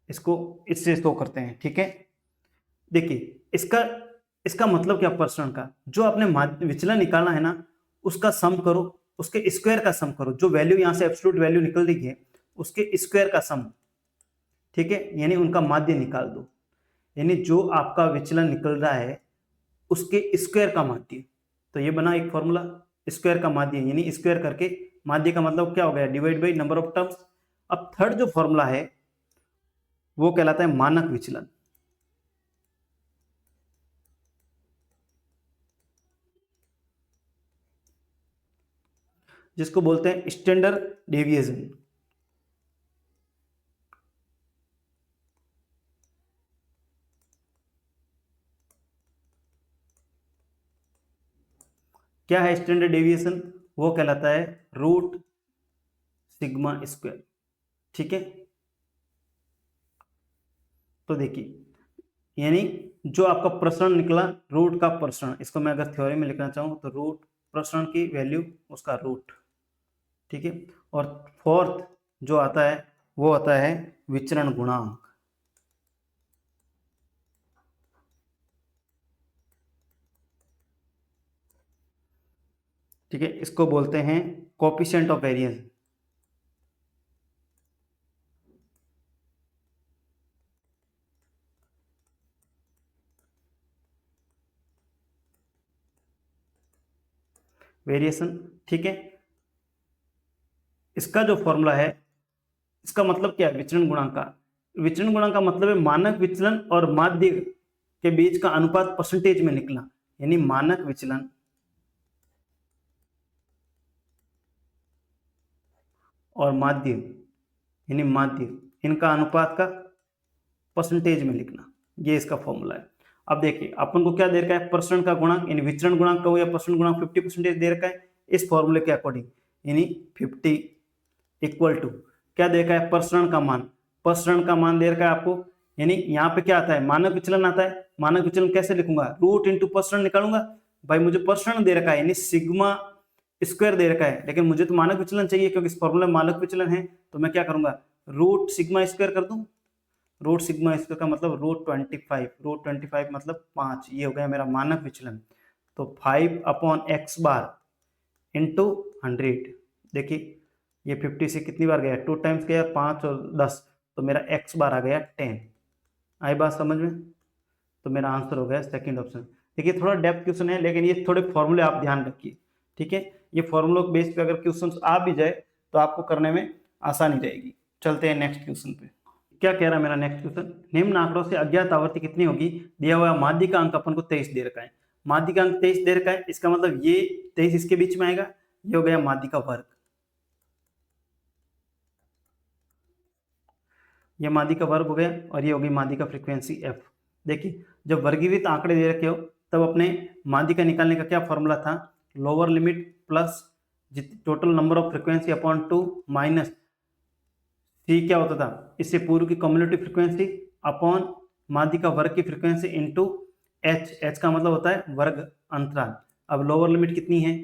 इसको इससे शो करते हैं। ठीक है, देखिए इसका मतलब क्या, प्रसरण का जो आपने विचलन निकालना है ना, उसका सम करो, उसके स्क्वायर का सम करो, जो वैल्यू यहां से एब्सोल्यूट वैल्यू निकल रही है उसके स्क्वायर का सम। ठीक है, यानी उनका माध्य निकाल दो, यानी जो आपका विचलन निकल रहा है उसके स्क्वायर का माध्य। तो ये बना एक फॉर्मूला, स्क्वायर का माध्य, यानी स्क्वायर करके माध्य का मतलब क्या हो गया, divide by number of terms. अब थर्ड जो फॉर्मूला है वो कहलाता है मानक विचलन, जिसको बोलते हैं स्टैंडर्ड डेविएशन। क्या है स्टैंडर्ड डेविएशन, वो कहलाता है रूट सिग्मा स्क्वायर। ठीक है, तो देखिए यानी जो आपका प्रसरण निकला रूट का प्रसरण, इसको मैं अगर थ्योरी में लिखना चाहूं तो रूट प्रसरण की वैल्यू उसका रूट। ठीक है, और फोर्थ जो आता है वो आता है विचरण गुणांक। ठीक है, इसको बोलते हैं कोएफिशिएंट ऑफ वेरिएंस। वेरिएशन, ठीक है, इसका जो फॉर्मूला है, इसका मतलब क्या है, विचरण गुणांक का। विचरण गुणांक का मतलब है मानक विचलन और माध्य के बीच का अनुपात परसेंटेज में निकला, यानी मानक विचलन और माध्य यानी माध्य, इनका अनुपात का परसेंटेज में लिखना, ये इसका फॉर्मूला है। अब देखिए अपन को क्या दे रखा है, प्रसरण का गुणांक यानी विचरण गुणांक का हो या प्रसरण गुणांक 50% दे रखा है इस फॉर्मूले के अकॉर्डिंग, यानी 50 इक्वल टू क्या दे रखा है, प्रसरण का मान। प्रसरण का मान दे रखा है आपको, यानी यहाँ पे क्या आता है, मानक विचलन आता है। मानक विचलन कैसे लिखूंगा, रूट इंटू प्रसरण निकालूंगा। भाई मुझे प्रसरण दे रखा है यानी सिग्मा स्क्वायर दे रखा है, लेकिन मुझे तो मानक विचलन चाहिए क्योंकि इस फॉर्मूले में मानक विचलन है, तो मैं क्या करूंगा, रूट सिग्मा स्क्वायर कर दूं। रूट सिग्मा स्क्वायर का मतलब रूट 25 मतलब 5, ये हो गया मेरा मानक विचलन। तो 5/x बार इंटू 100। देखिए ये 50 से कितनी बार गया, 2 टाइम्स गया, 5 और 10, तो मेरा x बार आ गया 10। आई बात समझ में, तो मेरा आंसर हो गया सेकंड ऑप्शन। देखिए थोड़ा डेप्थ क्वेश्चन है, लेकिन ये थोड़े फॉर्मूले आप ध्यान रखिए। ठीक है, ये फॉर्मूलों के बेस पे अगर क्वेश्चन आ भी जाए तो आपको करने में आसानी रहेगी। चलते हैं नेक्स्ट क्वेश्चन पे। क्या कह रहा है मेरा नेक्स्ट क्वेश्चन, निम्न आंकड़ों से अज्ञात आवृत्ति कितनी होगी, दिया हुआ माध्य का अंक अपन को 23 दे रखा है। माध्य का अंक 23 दे रखा है, इसका मतलब ये 23 इसके बीच में आएगा, ये हो गया माध्य का वर्ग, ये माध्य का वर्ग हो गया, और ये होगी माध्य का फ्रीक्वेंसी f। देखिए जब वर्गीकृत आंकड़े दे रखे हो तब अपने माध्य का निकालने का क्या फॉर्मूला था, lower limit plus total number of frequency upon 2 minus C क्या होता था, इससे पूर्व की कम्युलेटिव फ्रीक्वेंसी अपॉन माध्य का वर्ग की फ्रीक्वेंसी इंटू एच का मतलब होता है वर्ग अंतराल। अब लोअर लिमिट कितनी है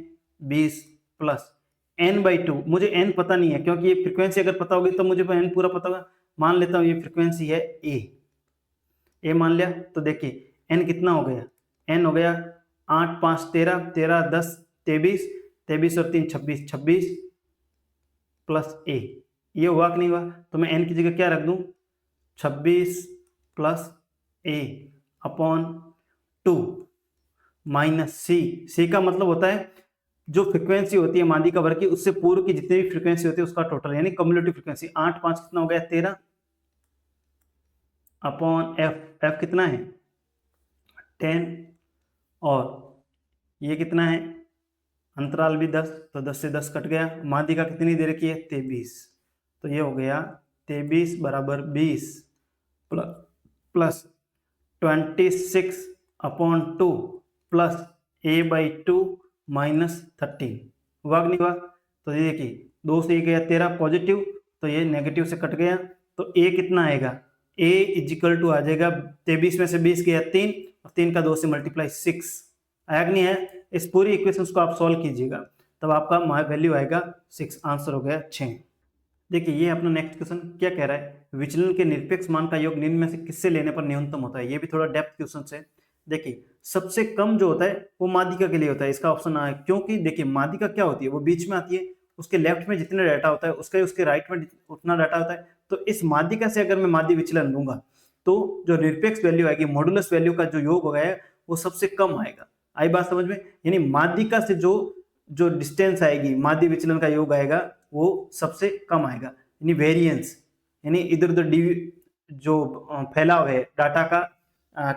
20 प्लस n/2, मुझे n पता नहीं है क्योंकि ये फ्रीक्वेंसी अगर पता होगी तो मुझे n पूरा पता होगा। मान लेता हूँ ये फ्रीक्वेंसी है ए मान लिया, तो देखिए n कितना हो गया, n हो गया 8 5 13 13 10 23 23 और 3 26 26 प्लस ए, ये हुआ कि नहीं हुआ? तो मैं n की जगह क्या रख दूं, 26 प्लस a अपॉन 2 माइनस सी का मतलब होता है जो फ्रीक्वेंसी होती है मादी का वर्ग की उससे पूर्व की जितनी भी फ्रीक्वेंसी होती है उसका टोटल, यानी कम्युलेटिव फ्रीक्वेंसी। 8 5 कितना हो गया, 13 अपॉन एफ कितना है 10, और ये कितना है अंतराल भी 10, तो 10 से 10 कट गया। माध्यिका कितनी दे रखी है 23, तो ये हो गया 23 बराबर 20 plus 26 upon 2 plus a/2 minus 13, हुआ कि नहीं हुआ? तो ये देखिए 2 से 1 गया 13 पॉजिटिव, तो ये नेगेटिव से कट गया, तो a कितना आएगा, a इजिकल टू आ जाएगा 23 में से 20 गया 3, और 3 का 2 से मल्टीप्लाई 6, आया कि नहीं है? इस पूरी इक्वेशन को आप सॉल्व कीजिएगा तब आपका वैल्यू आएगा 6, आंसर हो गया 6। देखिए ये अपना नेक्स्ट क्वेश्चन क्या कह रहा है, विचलन के निरपेक्ष मान का योग निम्न में से किससे लेने पर न्यूनतम होता है। ये भी थोड़ा डेप्थ क्वेश्चन है। देखिए सबसे कम जो होता है वो माध्यिका के लिए होता है, इसका ऑप्शन है, क्योंकि देखिए माध्यिका क्या होती है, वो बीच में आती है, उसके लेफ्ट में जितना डाटा होता है उसके राइट में उतना डाटा होता है। तो इस माध्यिका से अगर मैं माध्य विचलन लूंगा तो जो निरपेक्ष वैल्यू आएगी, मॉडुलस वैल्यू का जो योग होगा वो सबसे कम आएगा। आई बात समझ में? यानी माध्यिका से जो डिस्टेंस आएगी, माध्य विचलन का योग आएगा वो सबसे कम आएगा, यानी वेरिएंस, यानी इधर उधर जो फैलाव है डाटा का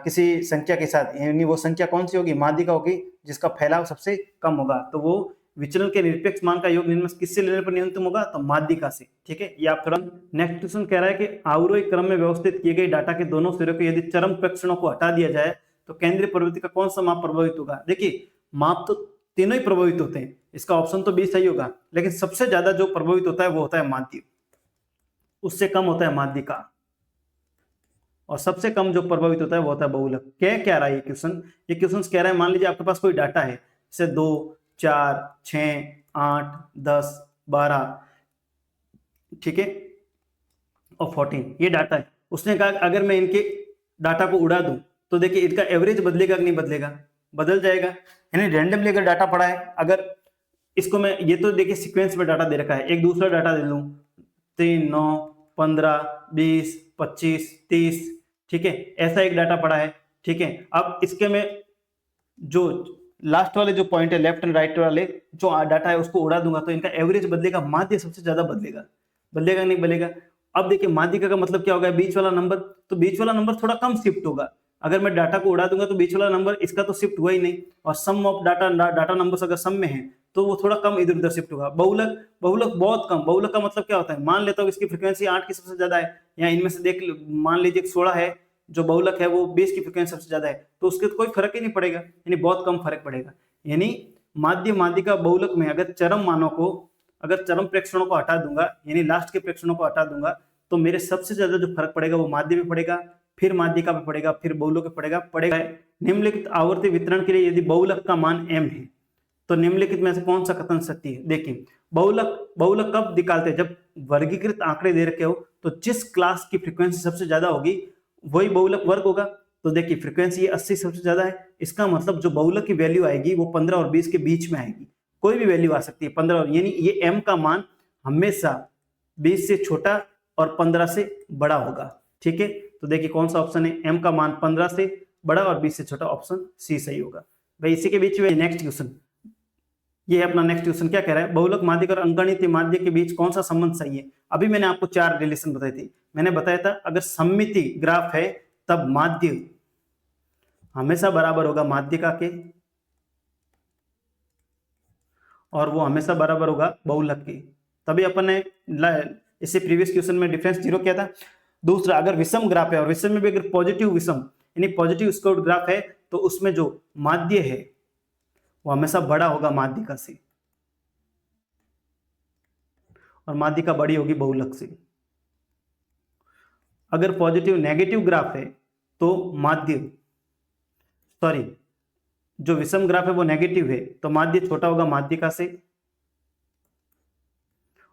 किसी संख्या के साथ, यानी वो संख्या कौन सी होगी, माध्यिका होगी जिसका फैलाव सबसे कम होगा, तो वो विचलन के निरपेक्ष मान का योग निम्न किससे लेने पर न्यूनतम होगा, तो माध्यिका से। ठीक है, ये आप थोड़ा। नेक्स्ट क्वेश्चन कह रहा है कि आरोही क्रम में व्यवस्थित किए गए डाटा के दोनों सिरों को यदि चरम प्रेक्षणों को हटा दिया जाए तो केंद्रीय प्रवृत्ति का कौन सा माप प्रभावित होगा। देखिए माप तो तीनों ही प्रभावित होते हैं, इसका ऑप्शन तो बी सही होगा, लेकिन सबसे ज्यादा जो प्रभावित होता है वो होता है माध्य, उससे कम होता है माध्यिका, और सबसे कम जो प्रभावित होता है वो होता है बहुलक। क्या रहा है ये क्वेश्चन कह रहा है, मान लीजिए आपके पास कोई डाटा है जैसे 2 4 6 8 10 12, ठीक है, और 14 ये डाटा है। उसने कहा अगर मैं इनके डाटा को उड़ा दूं तो देखिए इनका एवरेज बदलेगा कि नहीं बदलेगा, बदल जाएगा। यानी रैंडमली अगर डाटा पड़ा है, अगर इसको मैं, ये तो देखिए सीक्वेंस में डाटा दे रखा है, एक दूसरा डाटा दे लूं 3 9 15 20 25 30, ठीक है, ऐसा एक डाटा पड़ा है। ठीक है, अब इसके में जो लास्ट वाले जो पॉइंट है लेफ्ट एंड राइट वाले जो डाटा है उसको उड़ा दूंगा तो इनका एवरेज बदलेगा, माध्य सबसे ज्यादा बदलेगा नहीं बदलेगा। अब देखिए माध्यिका का मतलब क्या होगा, बीच वाला नंबर, तो बीच वाला नंबर थोड़ा कम शिफ्ट होगा। अगर मैं डाटा को उड़ा दूंगा तो बीच वाला नंबर इसका तो शिफ्ट हुआ ही नहीं, और सम ऑफ डाटा नंबर्स अगर सम में है तो वो थोड़ा कम इधर उधर शिफ्ट होगा। बहुलक बहुत कम। बहुलक का मतलब क्या होता है, मान लेता हूँ इसकी फ्रीक्वेंसी 8 की सबसे ज्यादा है, या इनमें से देख मान लीजिए 16 है, जो बहुलक है वो 20 की फ्रीक्वेंसी सबसे ज्यादा है, तो उसके तो कोई फर्क ही नहीं पड़ेगा, यानी बहुत कम फर्क पड़ेगा। यानी माध्यिका बहुलक में अगर चरम प्रेक्षणों को हटा दूंगा, यानी लास्ट के प्रेक्षणों को हटा दूंगा, तो मेरे सबसे ज्यादा जो फर्क पड़ेगा वो माध्य में पड़ेगा, फिर माध्यिका में पड़ेगा, फिर बहुलक में पड़ेगा। निम्नलिखित आवर्ती वितरण के लिए यदि बहुलक का मान m है तो निम्नलिखित में से कौन सा कथन सत्य है। देखिए बहुलक कब निकालते हैं, जब वर्गीकृत आंकड़े दे रखे हो तो जिस क्लास की फ्रीक्वेंसी सबसे ज्यादा होगी वही बहुलक वर्ग होगा। तो देखिए फ्रीक्वेंसी 80 सबसे ज्यादा है, इसका मतलब जो बहुलक की वैल्यू आएगी वो 15 और 20 के बीच में आएगी, कोई भी वैल्यू आ सकती है 15 और, यानी ये m का मान हमेशा 20 से छोटा और 15 से बड़ा होगा। ठीक है, तो देखिए कौन सा ऑप्शन है, m का मान 15 से बड़ा और 20 से छोटा, ऑप्शन सी सही होगा भाई। इसी के बीच में नेक्स्ट क्वेश्चन, ये है अपना नेक्स्ट क्वेश्चन, क्या कह रहा है, बहुलक माध्यिक और अंकगणितीय माध्य के बीच कौन सा संबंध सही है। अभी मैंने आपको 4 रिलेशन बताई थी, मैंने बताया था अगर सममिति ग्राफ है तब माध्य हमेशा बराबर होगा माध्यिका के, और वो हमेशा बराबर होगा बहुलक के। तभी अपन ने इससे प्रीवियस क्वेश्चन में डिफरेंस 0 किया था। दूसरा, अगर विषम ग्राफ है और विषम में भी अगर पॉजिटिव विषम यानी पॉजिटिव स्क्वायर्ड ग्राफ है तो उसमें जो माध्य है वो हमेशा बड़ा होगा माध्यिका से, और माध्यिका बड़ी होगी बहुलक से। अगर पॉजिटिव नेगेटिव ग्राफ है तो जो विषम ग्राफ है वो नेगेटिव है तो माध्य छोटा होगा माध्यिका से,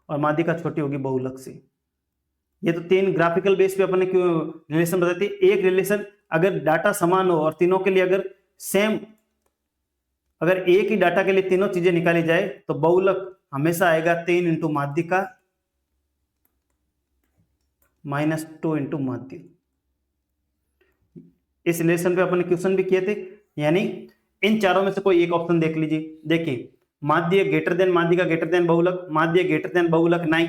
और माध्यिका छोटी होगी बहुलक से। ये तो 3 ग्राफिकल बेस पे अपने क्यों रिलेशन बताते हैं। एक रिलेशन अगर डाटा समान हो और तीनों के लिए अगर सेम, अगर एक ही डाटा के लिए तीनों चीजें निकाली जाए तो बहुलक हमेशा आएगा 3 इंटू माध्यिका -2 इंटू माध्य। इस रिलेशन पे अपन क्वेश्चन भी किए थे, यानी इन चारों में से कोई एक ऑप्शन देख लीजिए। देखिए, माध्य ग्रेटर देन माध्यिका ग्रेटर देन बहुलक, माध्य ग्रेटर देन बहुलक नहीं,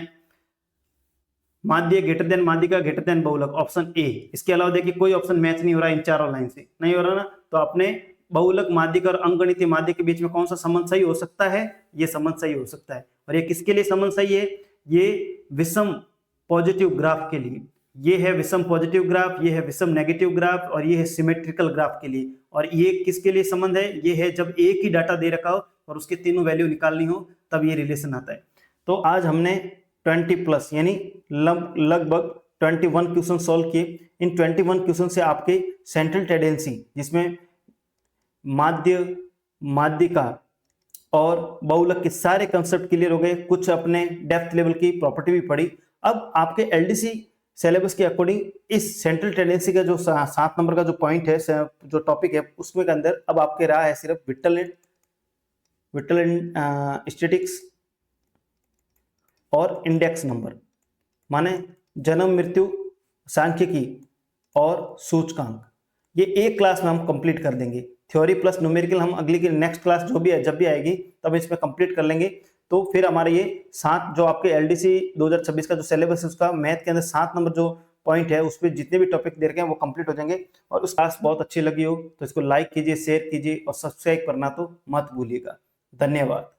माध्य ग्रेटर देन माध्यिका ग्रेटर देन बहुलक, ऑप्शन ए। इसके अलावा देखिए कोई ऑप्शन मैच नहीं हो रहा इन चारों लाइन से, नहीं हो रहा ना, तो अपने बहुलक माध्यिका और अंकगणितीय माध्य के बीच में कौन सा संबंध सही हो सकता है? ये संबंध सही हो सकता है। और ये किसके लिए संबंध सही है? ये विषम पॉजिटिव ग्राफ के लिए। ये है विषम पॉजिटिव ग्राफ, ये है विषम नेगेटिव ग्राफ, और ये है सिमेट्रिकल ग्राफ के लिए। और ये किसके लिए संबंध है? ये है जब एक ही डाटा दे रखा हो और उसके तीनों वैल्यू निकालनी हो, तब ये रिलेशन आता है। तो आज हमने 20 प्लस यानी लगभग 21 क्वेश्चन सॉल्व किए। इन 21 क्वेश्चन से आपके सेंट्रल टेंडेंसी, जिसमें माध्य, माध्यिका और बहुलक के सारे कंसेप्ट क्लियर हो गए, कुछ अपने डेप्थ लेवल की प्रॉपर्टी भी पढ़ी। अब आपके एलडीसी सिलेबस के अकॉर्डिंग इस सेंट्रल टेंडेंसी का जो 7 नंबर का जो पॉइंट है, जो टॉपिक है, उसमें के अंदर अब आपके रहा है सिर्फ विट्टल स्टैटिस्टिक्स और इंडेक्स नंबर, माने जन्म मृत्यु सांख्यिकी और सूचकांक। ये एक क्लास में हम कंप्लीट कर देंगे। थ्योरी प्लस न्यूमेरिकल हम अगली की नेक्स्ट क्लास जो भी है, जब भी आएगी तब इसमें कंप्लीट कर लेंगे। तो फिर हमारे ये 7 जो आपके एलडीसी 2026 का जो सिलेबस है, उसका मैथ के अंदर 7 नंबर जो पॉइंट है, उस पर जितने भी टॉपिक दे रखे हैं वो कंप्लीट हो जाएंगे। और उस क्लास बहुत अच्छी लगी हो तो इसको लाइक कीजिए, शेयर कीजिए और सब्सक्राइब करना तो मत भूलिएगा। धन्यवाद।